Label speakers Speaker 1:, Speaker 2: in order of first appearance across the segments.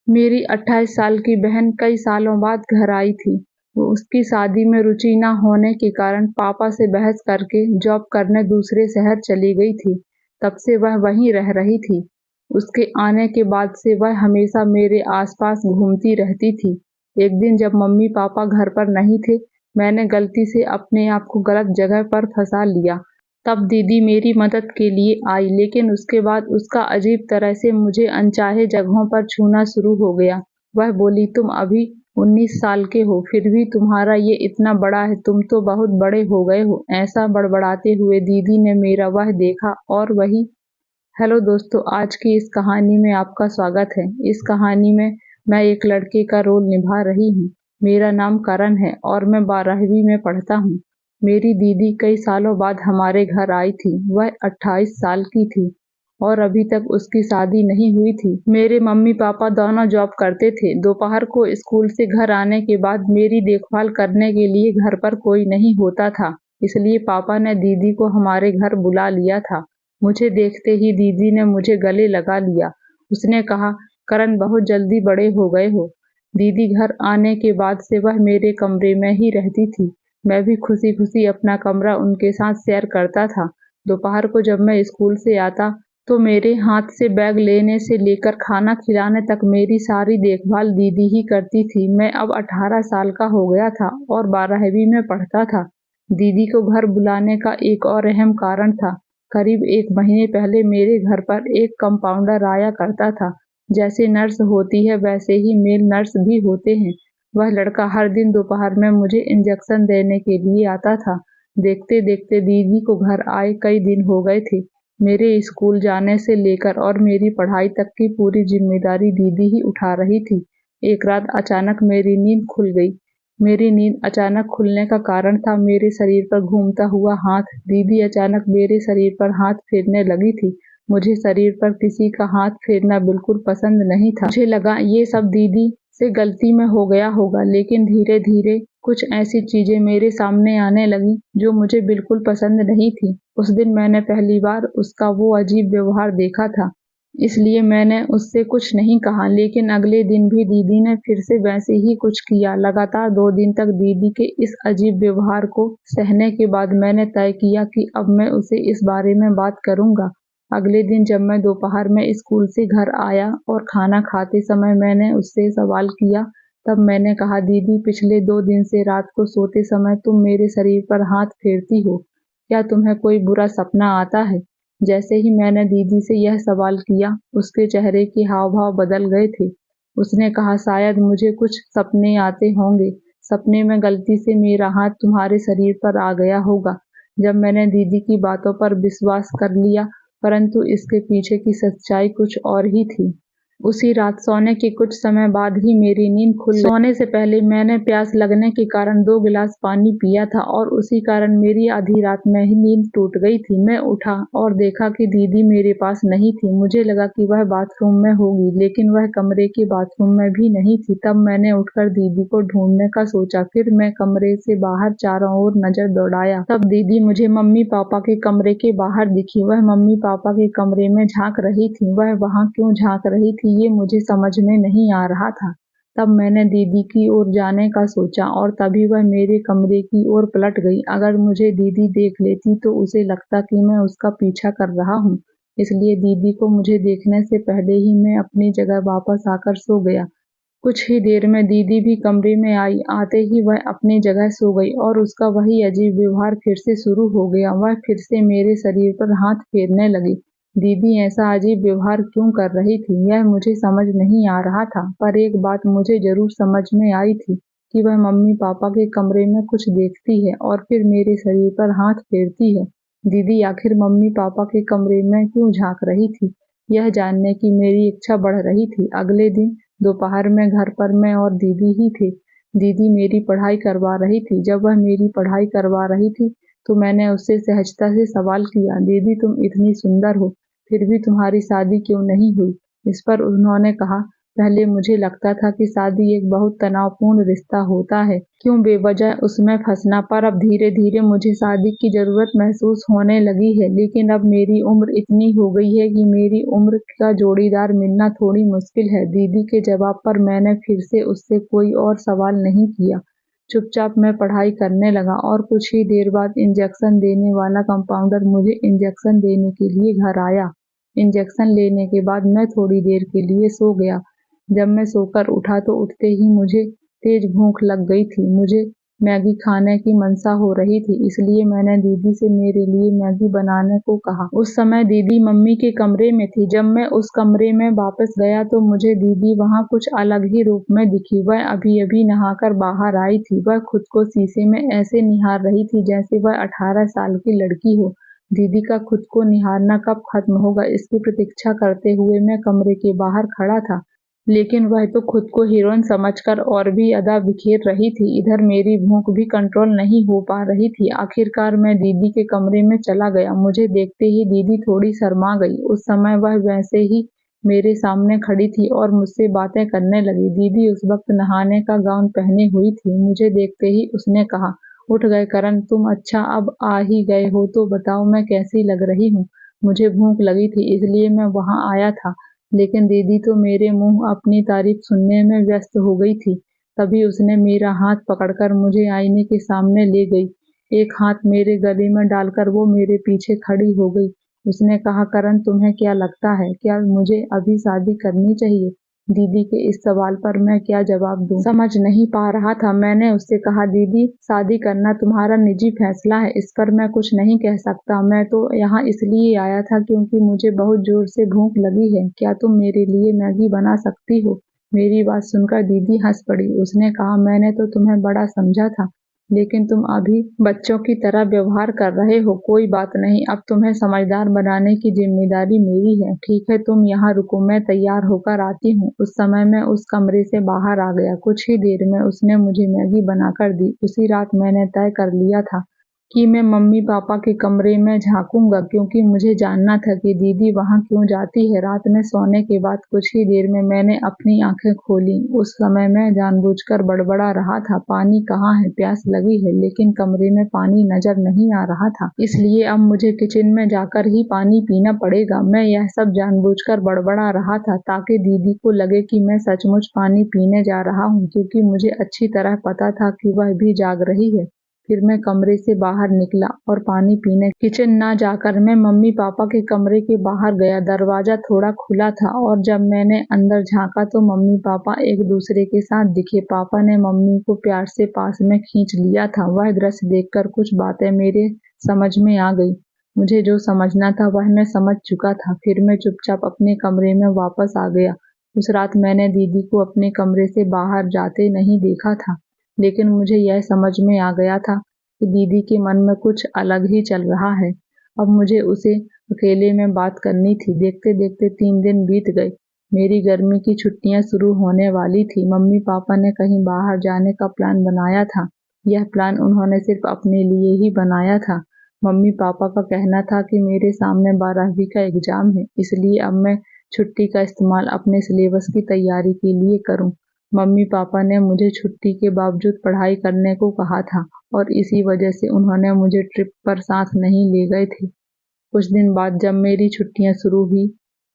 Speaker 1: मेरी 28 साल की बहन कई सालों बाद घर आई थी। वो उसकी शादी में रुचि न होने के कारण पापा से बहस करके जॉब करने दूसरे शहर चली गई थी। तब से वह वहीं रह रही थी। उसके आने के बाद से वह हमेशा मेरे आसपास घूमती रहती थी। एक दिन जब मम्मी पापा घर पर नहीं थे, मैंने गलती से अपने आप को गलत जगह पर फंसा लिया। तब दीदी मेरी मदद के लिए आई, लेकिन उसके बाद उसका अजीब तरह से मुझे अनचाहे जगहों पर छूना शुरू हो गया। वह बोली, तुम अभी 19 साल के हो, फिर भी तुम्हारा ये इतना बड़ा है, तुम तो बहुत बड़े हो गए हो। ऐसा बड़बड़ाते हुए दीदी ने मेरा वह देखा और वही। हेलो दोस्तों, आज की इस कहानी में आपका स्वागत है। इस कहानी में मैं एक लड़के का रोल निभा रही हूँ। मेरा नाम करण है और मैं 12वीं में पढ़ता हूँ। मेरी दीदी कई सालों बाद हमारे घर आई थी। वह 28 साल की थी और अभी तक उसकी शादी नहीं हुई थी। मेरे मम्मी पापा दोनों जॉब करते थे। दोपहर को स्कूल से घर आने के बाद मेरी देखभाल करने के लिए घर पर कोई नहीं होता था, इसलिए पापा ने दीदी को हमारे घर बुला लिया था। मुझे देखते ही दीदी ने मुझे गले लगा लिया। उसने कहा, करण, बहुत जल्दी बड़े हो गए हो। दीदी घर आने के बाद से वह मेरे कमरे में ही रहती थी। मैं भी खुशी खुशी अपना कमरा उनके साथ शेयर करता था। दोपहर को जब मैं स्कूल से आता तो मेरे हाथ से बैग लेने से लेकर खाना खिलाने तक मेरी सारी देखभाल दीदी ही करती थी। मैं अब 18 साल का हो गया था और 12वीं में पढ़ता था। दीदी को घर बुलाने का एक और अहम कारण था। करीब 1 महीने पहले मेरे घर पर एक कंपाउंडर आया करता था। जैसे नर्स होती है वैसे ही मेल नर्स भी होते हैं। वह लड़का हर दिन दोपहर में मुझे इंजेक्शन देने के लिए आता था। देखते देखते दीदी को घर आए कई दिन हो गए थे। मेरे स्कूल जाने से लेकर और मेरी पढ़ाई तक की पूरी जिम्मेदारी दीदी ही उठा रही थी। एक रात अचानक मेरी नींद खुल गई। मेरी नींद अचानक खुलने का कारण था मेरे शरीर पर घूमता हुआ हाथ। दीदी अचानक मेरे शरीर पर हाथ फेरने लगी थी। मुझे शरीर पर किसी का हाथ फेरना बिल्कुल पसंद नहीं था। मुझे लगा ये सब दीदी से गलती में हो गया होगा, लेकिन धीरे धीरे कुछ ऐसी चीजें मेरे सामने आने लगी जो मुझे बिल्कुल पसंद नहीं थी। उस दिन मैंने पहली बार उसका वो अजीब व्यवहार देखा था, इसलिए मैंने उससे कुछ नहीं कहा। लेकिन अगले दिन भी दीदी ने फिर से वैसे ही कुछ किया। लगातार 2 दिन तक दीदी के इस अजीब व्यवहार को सहने के बाद मैंने तय किया कि अब मैं उसे इस बारे में बात करूंगा। अगले दिन जब मैं दोपहर में स्कूल से घर आया और खाना खाते समय मैंने उससे सवाल किया, तब मैंने कहा, दीदी, पिछले 2 दिन से रात को सोते समय तुम मेरे शरीर पर हाथ फेरती हो। क्या तुम्हें कोई बुरा सपना आता है? जैसे ही मैंने दीदी से यह सवाल किया, उसके चेहरे के हाव भाव बदल गए थे। उसने कहा, शायद मुझे कुछ सपने आते होंगे। सपने में गलती से मेरा हाथ तुम्हारे शरीर पर आ गया होगा। जब मैंने दीदी की बातों पर विश्वास कर लिया, परंतु इसके पीछे की सच्चाई कुछ और ही थी। उसी रात सोने के कुछ समय बाद ही मेरी नींद खुल गई। सोने से पहले मैंने प्यास लगने के कारण 2 गिलास पानी पिया था और उसी कारण मेरी आधी रात में ही नींद टूट गई थी। मैं उठा और देखा कि दीदी मेरे पास नहीं थी। मुझे लगा कि वह बाथरूम में होगी, लेकिन वह कमरे के बाथरूम में भी नहीं थी। तब मैंने उठकर दीदी को ढूंढने का सोचा। फिर मैं कमरे से बाहर चारों ओर नजर दौड़ाया। तब दीदी मुझे मम्मी पापा के कमरे के बाहर दिखी। वह मम्मी पापा के कमरे में झांक रही थी। वह वहां क्यों झांक रही थी ये मुझे समझ में नहीं आ रहा था। तब मैंने दीदी की ओर जाने का सोचा और तभी वह मेरे कमरे की ओर पलट गई। अगर मुझे दीदी देख लेती तो उसे लगता कि मैं उसका पीछा कर रहा हूँ, इसलिए दीदी को मुझे देखने से पहले ही मैं अपनी जगह वापस आकर सो गया। कुछ ही देर में दीदी भी कमरे में आई। आते ही वह अपनी जगह सो गई और उसका वही अजीब व्यवहार फिर से शुरू हो गया। वह फिर से मेरे शरीर पर हाथ फेरने लगी। दीदी ऐसा अजीब व्यवहार क्यों कर रही थी, यह मुझे समझ नहीं आ रहा था। पर एक बात मुझे जरूर समझ में आई थी कि वह मम्मी पापा के कमरे में कुछ देखती है और फिर मेरे शरीर पर हाथ फेरती है। दीदी आखिर मम्मी पापा के कमरे में क्यों झांक रही थी, यह जानने की मेरी इच्छा बढ़ रही थी। अगले दिन दोपहर में घर पर मैं और दीदी ही थे। दीदी मेरी पढ़ाई करवा रही थी। जब वह मेरी पढ़ाई करवा रही थी तो मैंने उससे सहजता से सवाल किया, दीदी, तुम इतनी सुंदर हो, फिर भी तुम्हारी शादी क्यों नहीं हुई? इस पर उन्होंने कहा, पहले मुझे लगता था कि शादी एक बहुत तनावपूर्ण रिश्ता होता है, क्यों बेवजह उसमें फंसना, पर अब धीरे धीरे मुझे शादी की जरूरत महसूस होने लगी है। लेकिन अब मेरी उम्र इतनी हो गई है कि मेरी उम्र का जोड़ीदार मिलना थोड़ी मुश्किल है। दीदी के जवाब पर मैंने फिर से उससे कोई और सवाल नहीं किया। चुपचाप मैं पढ़ाई करने लगा और कुछ ही देर बाद इंजेक्शन देने वाला कंपाउंडर मुझे इंजेक्शन देने के लिए घर आया। इंजेक्शन लेने के बाद मैं थोड़ी देर के लिए सो गया। जब मैं सोकर उठा तो उठते ही मुझे तेज भूख लग गई थी। मुझे मैगी खाने की मनसा हो रही थी, इसलिए मैंने दीदी से मेरे लिए मैगी बनाने को कहा। उस समय दीदी मम्मी के कमरे में थी। जब मैं उस कमरे में वापस गया तो मुझे दीदी वहाँ कुछ अलग ही रूप में दिखी। वह अभी अभी नहाकर बाहर आई थी। वह खुद को शीशे में ऐसे निहार रही थी जैसे वह 18 साल की लड़की हो। दीदी का खुद को निहारना कब खत्म होगा, इसकी प्रतीक्षा करते हुए मैं कमरे के बाहर खड़ा था। लेकिन वह तो खुद को हीरोइन समझकर और भी अदा बिखेर रही थी। इधर मेरी भूख भी कंट्रोल नहीं हो पा रही थी। आखिरकार मैं दीदी के कमरे में चला गया। मुझे देखते ही दीदी थोड़ी शर्मा गई। उस समय वह वैसे ही मेरे सामने खड़ी थी और मुझसे बातें करने लगी। दीदी उस वक्त नहाने का गाउन पहने हुई थी। मुझे देखते ही उसने कहा, उठ गए करण तुम? अच्छा अब आ ही गए हो तो बताओ मैं कैसी लग रही हूँ। मुझे भूख लगी थी इसलिए मैं वहाँ आया था। लेकिन दीदी तो मेरे मुंह अपनी तारीफ सुनने में व्यस्त हो गई थी। तभी उसने मेरा हाथ पकड़कर मुझे आईने के सामने ले गई। एक हाथ मेरे गले में डालकर वो मेरे पीछे खड़ी हो गई। उसने कहा, करण तुम्हें क्या लगता है, क्या मुझे अभी शादी करनी चाहिए? दीदी के इस सवाल पर मैं क्या जवाब दूं समझ नहीं पा रहा था। मैंने उससे कहा, दीदी शादी करना तुम्हारा निजी फैसला है, इस पर मैं कुछ नहीं कह सकता। मैं तो यहाँ इसलिए आया था क्योंकि मुझे बहुत जोर से भूख लगी है। क्या तुम मेरे लिए मैगी बना सकती हो? मेरी बात सुनकर दीदी हंस पड़ी। उसने कहा, मैंने तो तुम्हें बड़ा समझा था, लेकिन तुम अभी बच्चों की तरह व्यवहार कर रहे हो। कोई बात नहीं, अब तुम्हें समझदार बनाने की जिम्मेदारी मेरी है। ठीक है तुम यहाँ रुको, मैं तैयार होकर आती हूँ। उस समय मैं उस कमरे से बाहर आ गया। कुछ ही देर में उसने मुझे मैगी बनाकर दी। उसी रात मैंने तय कर लिया था कि मैं मम्मी पापा के कमरे में झांकूंगा, क्योंकि मुझे जानना था कि दीदी वहां क्यों जाती है। रात में सोने के बाद कुछ ही देर में मैंने अपनी आंखें खोली। उस समय मैं जानबूझकर बड़बड़ा रहा था, पानी कहाँ है, प्यास लगी है, लेकिन कमरे में पानी नजर नहीं आ रहा था। इसलिए अब मुझे किचन में जाकर ही पानी पीना पड़ेगा। मैं यह सब जानबूझकर बड़बड़ा रहा था ताकि दीदी को लगे कि मैं सचमुच पानी पीने जा रहा हूँ, क्योंकि मुझे अच्छी तरह पता था कि वह भी जाग रही है। फिर मैं कमरे से बाहर निकला और पानी पीने किचन ना जाकर मैं मम्मी पापा के कमरे के बाहर गया। दरवाजा थोड़ा खुला था और जब मैंने अंदर झांका तो मम्मी पापा एक दूसरे के साथ दिखे। पापा ने मम्मी को प्यार से पास में खींच लिया था। वह दृश्य देखकर कुछ बातें मेरे समझ में आ गई। मुझे जो समझना था वह मैं समझ चुका था। फिर मैं चुपचाप अपने कमरे में वापस आ गया। उस रात मैंने दीदी को अपने कमरे से बाहर जाते नहीं देखा था, लेकिन मुझे यह समझ में आ गया था कि दीदी के मन में कुछ अलग ही चल रहा है। अब मुझे उसे अकेले में बात करनी थी। देखते देखते 3 दिन बीत गए। मेरी गर्मी की छुट्टियां शुरू होने वाली थी। मम्मी पापा ने कहीं बाहर जाने का प्लान बनाया था। यह प्लान उन्होंने सिर्फ अपने लिए ही बनाया था। मम्मी पापा का कहना था कि मेरे सामने 12वीं का एग्जाम है, इसलिए अब मैं छुट्टी का इस्तेमाल अपने सिलेबस की तैयारी के लिए करूं। मम्मी पापा ने मुझे छुट्टी के बावजूद पढ़ाई करने को कहा था और इसी वजह से उन्होंने मुझे ट्रिप पर साथ नहीं ले गए थे। कुछ दिन बाद जब मेरी छुट्टियां शुरू हुई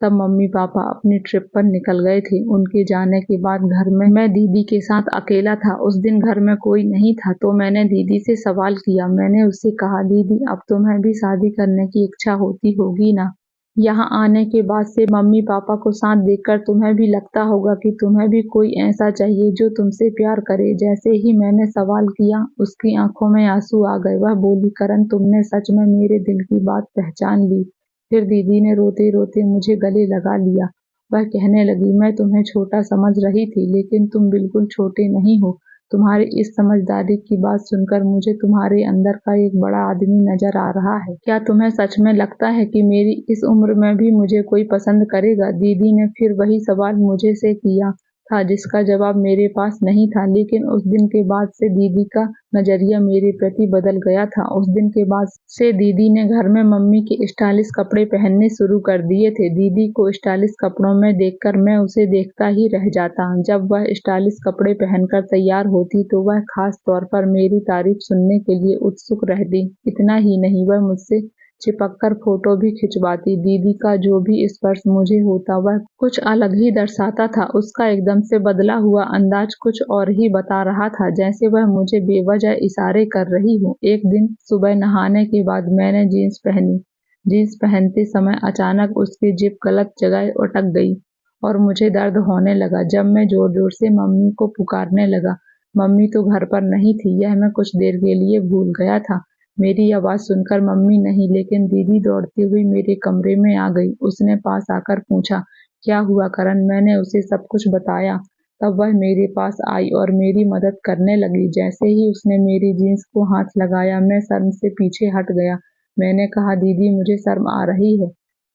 Speaker 1: तब मम्मी पापा अपनी ट्रिप पर निकल गए थे। उनके जाने के बाद घर में मैं दीदी के साथ अकेला था। उस दिन घर में कोई नहीं था तो मैंने दीदी से सवाल किया। मैंने उससे कहा, दीदी अब तुम्हें भी शादी करने की इच्छा होती होगी ना? यहाँ आने के बाद से मम्मी पापा को साथ देखकर तुम्हें भी लगता होगा कि तुम्हें भी कोई ऐसा चाहिए जो तुमसे प्यार करे। जैसे ही मैंने सवाल किया उसकी आंखों में आंसू आ गए। वह बोली, करण तुमने सच में मेरे दिल की बात पहचान ली। फिर दीदी ने रोते रोते मुझे गले लगा लिया। वह कहने लगी, मैं तुम्हें छोटा समझ रही थी, लेकिन तुम बिल्कुल छोटे नहीं हो। तुम्हारी इस समझदारी की बात सुनकर मुझे तुम्हारे अंदर का एक बड़ा आदमी नजर आ रहा है। क्या तुम्हें सच में लगता है कि मेरी इस उम्र में भी मुझे कोई पसंद करेगा? दीदी ने फिर वही सवाल मुझे से किया। था जिसका जवाब मेरे पास नहीं था। लेकिन उस दिन के बाद से दीदी का नजरिया मेरे प्रति बदल गया था। उस दिन के बाद से दीदी ने घर में मम्मी के स्टाइलिश कपड़े पहनने शुरू कर दिए थे। दीदी को स्टाइलिश कपड़ों में देखकर मैं उसे देखता ही रह जाता। जब वह स्टाइलिश कपड़े पहनकर तैयार होती तो वह खास तौर पर मेरी तारीफ सुनने के लिए उत्सुक रहती। इतना ही नहीं, वह मुझसे चिपककर फोटो भी खिंचवाती। दीदी का जो भी स्पर्श मुझे होता वह कुछ अलग ही दर्शाता था। उसका एकदम से बदला हुआ अंदाज कुछ और ही बता रहा था, जैसे वह मुझे बेवजह इशारे कर रही हो। एक दिन सुबह नहाने के बाद मैंने जीन्स पहनी। जीन्स पहनते समय अचानक उसकी जिप गलत जगह अटक गई और मुझे दर्द होने लगा। जब मैं जोर जोर से मम्मी को पुकारने लगा, मम्मी तो घर पर नहीं थी, यह मैं कुछ देर के लिए भूल गया था। मेरी आवाज सुनकर मम्मी नहीं लेकिन दीदी दौड़ती हुई मेरे कमरे में आ गई। उसने पास आकर पूछा, क्या हुआ करण? मैंने उसे सब कुछ बताया। तब वह मेरे पास आई और मेरी मदद करने लगी। जैसे ही उसने मेरी जीन्स को हाथ लगाया, मैं शर्म से पीछे हट गया। मैंने कहा, दीदी मुझे शर्म आ रही है।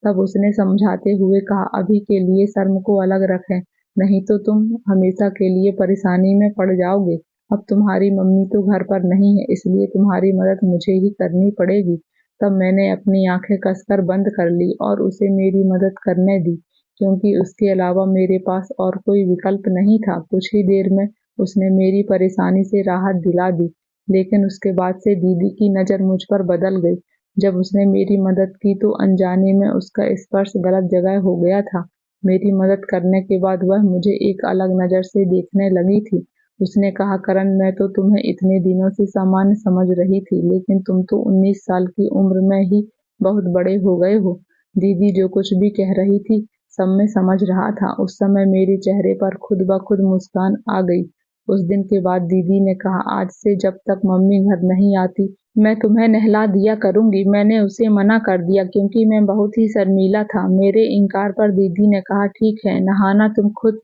Speaker 1: तब उसने समझाते हुए कहा, अभी के लिए शर्म को अलग रखें, नहीं तो तुम हमेशा के लिए परेशानी में पड़ जाओगे। अब तुम्हारी मम्मी तो घर पर नहीं है, इसलिए तुम्हारी मदद मुझे ही करनी पड़ेगी। तब मैंने अपनी आंखें कसकर बंद कर ली और उसे मेरी मदद करने दी, क्योंकि उसके अलावा मेरे पास और कोई विकल्प नहीं था। कुछ ही देर में उसने मेरी परेशानी से राहत दिला दी, लेकिन उसके बाद से दीदी की नज़र मुझ पर बदल गई। जब उसने मेरी मदद की तो अनजाने में उसका स्पर्श गलत जगह हो गया था। मेरी मदद करने के बाद वह मुझे एक अलग नज़र से देखने लगी थी। उसने कहा, करण मैं तो तुम्हें इतने दिनों से सामान्य समझ रही थी, लेकिन तुम तो 19 साल की उम्र में ही बहुत बड़े हो गए हो। दीदी जो कुछ भी कह रही थी सब मैं समझ रहा था। उस समय मेरे चेहरे पर खुद ब खुद मुस्कान आ गई। उस दिन के बाद दीदी ने कहा, आज से जब तक मम्मी घर नहीं आती मैं तुम्हें नहला दिया करूंगी। मैंने उसे मना कर दिया क्योंकि मैं बहुत ही शर्मीला था। मेरे इनकार पर दीदी ने कहा, ठीक है, नहाना तुम खुद,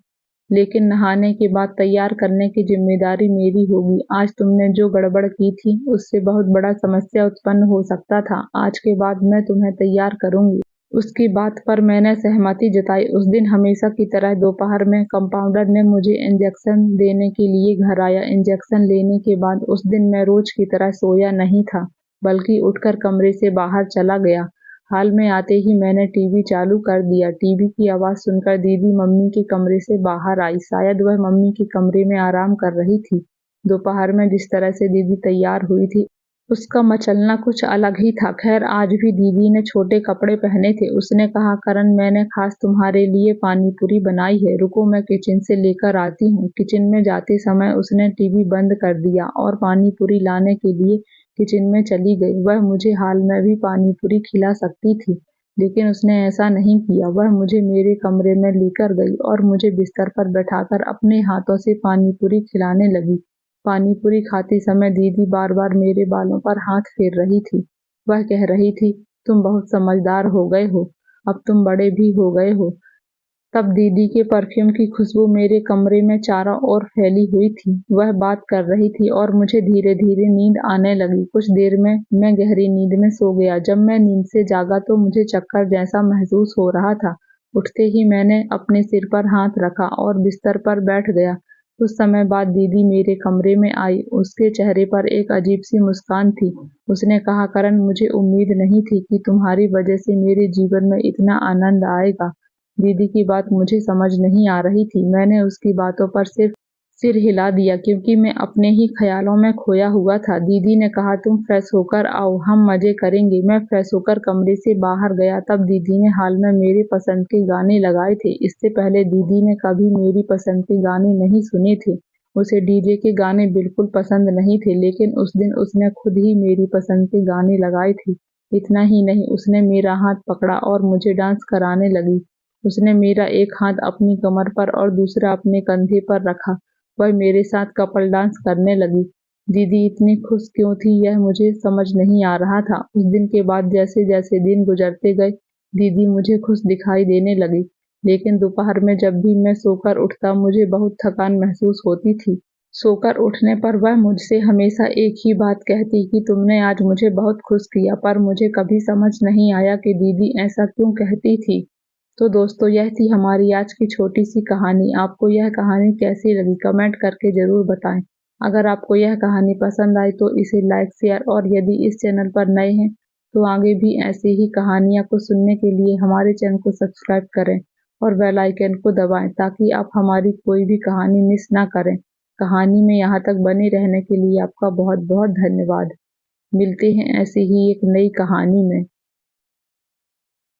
Speaker 1: लेकिन नहाने के बाद तैयार करने की जिम्मेदारी मेरी होगी। आज तुमने जो गड़बड़ की थी उससे बहुत बड़ा समस्या उत्पन्न हो सकता था। आज के बाद मैं तुम्हें तैयार करूंगी। उसकी बात पर मैंने सहमति जताई। उस दिन हमेशा की तरह दोपहर में कंपाउंडर ने मुझे इंजेक्शन देने के लिए घर आया। इंजेक्शन लेने के बाद उस दिन मैं रोज की तरह सोया नहीं था, बल्कि उठकर कमरे से बाहर चला गया। हाल में आते ही मैंने टीवी चालू कर दिया। टीवी की आवाज़ सुनकर दीदी मम्मी के कमरे से बाहर आई। शायद वह मम्मी के कमरे में आराम कर रही थी। दोपहर में जिस तरह से दीदी तैयार हुई थी उसका मचलना कुछ अलग ही था। खैर, आज भी दीदी ने छोटे कपड़े पहने थे। उसने कहा, करण मैंने खास तुम्हारे लिए पानी पूरी बनाई है, रुको मैं किचन से लेकर आती हूँ। किचन में जाते समय उसने टीवी बंद कर दिया और पानी पूरी लाने के लिए किचन में चली गई। वह मुझे हाल में भी पानी पूरी खिला सकती थी, लेकिन उसने ऐसा नहीं किया। वह मुझे मेरे कमरे में लेकर गई और मुझे बिस्तर पर बैठाकर अपने हाथों से पानी पूरी खिलाने लगी। पानी पूरी खाते समय दीदी बार बार मेरे बालों पर हाथ फेर रही थी। वह कह रही थी, तुम बहुत समझदार हो गए हो, अब तुम बड़े भी हो गए हो। तब दीदी के परफ्यूम की खुशबू मेरे कमरे में चारों ओर फैली हुई थी। वह बात कर रही थी और मुझे धीरे धीरे नींद आने लगी। कुछ देर में मैं गहरी नींद में सो गया। जब मैं नींद से जागा तो मुझे चक्कर जैसा महसूस हो रहा था। उठते ही मैंने अपने सिर पर हाथ रखा और बिस्तर पर बैठ गया। कुछ समय बाद दीदी मेरे कमरे में आई। उसके चेहरे पर एक अजीब सी मुस्कान थी। उसने कहा, करण मुझे उम्मीद नहीं थी कि तुम्हारी वजह से मेरे जीवन में इतना आनंद आएगा। दीदी की बात मुझे समझ नहीं आ रही थी। मैंने उसकी बातों पर सिर्फ सिर हिला दिया क्योंकि मैं अपने ही ख्यालों में खोया हुआ था। दीदी ने कहा, तुम फ्रेश होकर आओ, हम मजे करेंगे। मैं फ्रेश होकर कमरे से बाहर गया। तब दीदी ने हाल में मेरी पसंद के गाने लगाए थे। इससे पहले दीदी ने कभी मेरी पसंद के गाने नहीं सुने थे। उसे डीजे के गाने बिल्कुल पसंद नहीं थे, लेकिन उस दिन उसने खुद ही मेरी पसंद के गाने लगाए थे। इतना ही नहीं, उसने मेरा हाथ पकड़ा और मुझे डांस कराने लगी। उसने मेरा एक हाथ अपनी कमर पर और दूसरा अपने कंधे पर रखा। वह मेरे साथ कपल डांस करने लगी। दीदी इतनी खुश क्यों थी यह मुझे समझ नहीं आ रहा था। उस दिन के बाद जैसे जैसे दिन गुजरते गए दीदी मुझे खुश दिखाई देने लगी, लेकिन दोपहर में जब भी मैं सोकर उठता मुझे बहुत थकान महसूस होती थी। सोकर उठने पर वह मुझसे हमेशा एक ही बात कहती कि तुमने आज मुझे बहुत खुश किया, पर मुझे कभी समझ नहीं आया कि दीदी ऐसा क्यों कहती थी। तो दोस्तों यह थी हमारी आज की छोटी सी कहानी। आपको यह कहानी कैसी लगी कमेंट करके ज़रूर बताएं। अगर आपको यह कहानी पसंद आई तो इसे लाइक शेयर और यदि इस चैनल पर नए हैं तो आगे भी ऐसी ही कहानियाँ को सुनने के लिए हमारे चैनल को सब्सक्राइब करें और बेल आइकन को दबाएं ताकि आप हमारी कोई भी कहानी मिस ना करें। कहानी में यहाँ तक बने रहने के लिए आपका बहुत बहुत धन्यवाद। मिलते हैं ऐसी ही एक नई कहानी में।